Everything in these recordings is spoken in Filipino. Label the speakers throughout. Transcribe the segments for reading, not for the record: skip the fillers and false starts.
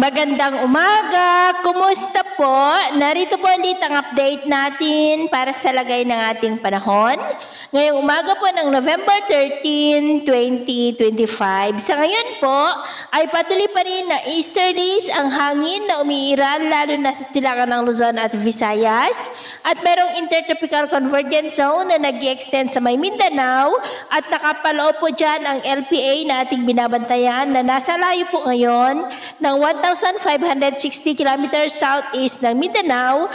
Speaker 1: Magandang umaga! Kumusta po? Narito po ulit ang update natin para sa lagay ng ating panahon. Ngayong umaga po ng November 13, 2025. Sa ngayon po ay patuloy pa rin na easterlies ang hangin na umiiral lalo na sa silangan ng Luzon at Visayas. At merong intertropical convergence zone na nag-extend sa may Mindanao at nakapaloob po dyan ang LPA na ating binabantayan na nasa layo po ngayon ng 1,560 kilometers southeast ng Mindanao.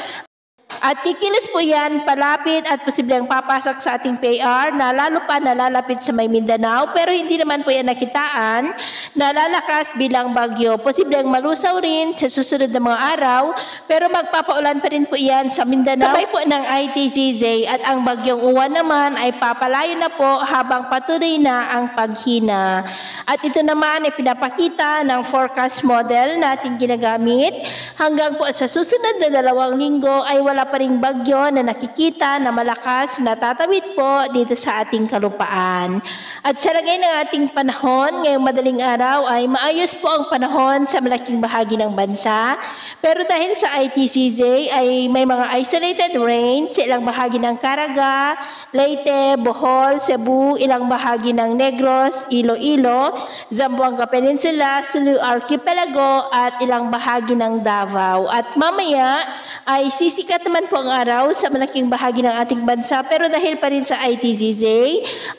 Speaker 1: At kikilos po yan palapit at posibleng papasok sa ating PAR na lalo pa nalalapit sa may Mindanao pero hindi naman po yan nakitaan na lalakas bilang bagyo. Posibleng malusaw rin sa susunod na mga araw pero magpapaulan pa rin po yan sa Mindanao. Sabay po ng ITCZ at ang bagyong uwan naman ay papalayo na po habang patuloy na ang paghina. At ito naman ay pinapakita ng forecast model na ating ginagamit hanggang po sa susunod na 2 linggo ay wala pa ring bagyo na nakikita na malakas na tatawid po dito sa ating kalupaan. At sa lagay ng ating panahon, ngayong madaling araw ay maayos po ang panahon sa malaking bahagi ng bansa. Pero dahil sa ITCZ ay may mga isolated rain sa ilang bahagi ng Caraga, Leyte, Bohol, Cebu, ilang bahagi ng Negros, Iloilo, Zamboanga Peninsula, Sulu Archipelago at ilang bahagi ng Davao. At mamaya ay sisikat naman po ang araw sa malaking bahagi ng ating bansa pero dahil pa rin sa ITCZ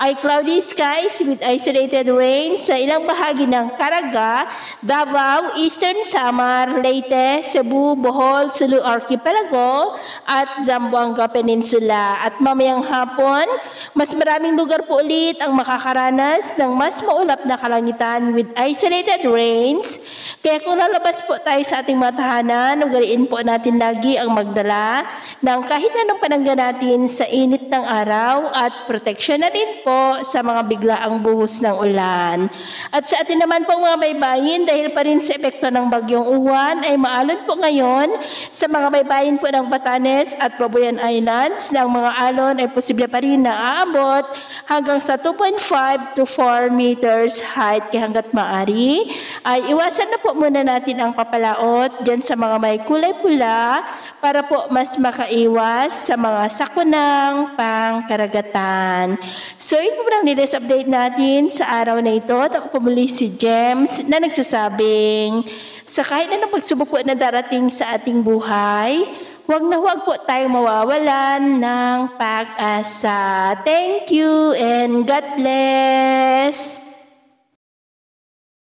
Speaker 1: ay cloudy skies with isolated rain sa ilang bahagi ng Caraga, Davao, Eastern Samar, Leyte, Cebu, Bohol, Sulu Archipelago at Zamboanga Peninsula. At mamayang hapon, mas maraming lugar po ulit ang makakaranas ng mas maulap na kalangitan with isolated rains. Kaya kung lalabas po tayo sa ating mga tahanan, ugaliin po natin lagi ang magdala ng kahit anong panangga natin sa init ng araw at proteksyon na rin po sa mga biglaang buhos ng ulan. At sa atin naman pong mga baybayin, dahil pa rin sa epekto ng bagyong uwan, ay maalon po ngayon sa mga baybayin po ng Batanes at Babuyan Islands na ang mga alon ay posible pa rin na aabot hanggang sa 2.5 to 4 meters height. Kaya hanggat maaari, ay iwasan na po muna natin ang papalaot dyan sa mga may kulay pula para po mas makaiwas sa mga sakunang pangkaragatan. So, ito po lang nilist update natin sa araw na ito. At ako po muli si James na nagsasabing sa kahit anong pagsubok po na darating sa ating buhay, huwag na huwag po tayong mawawalan ng pag-asa. Thank you and God bless!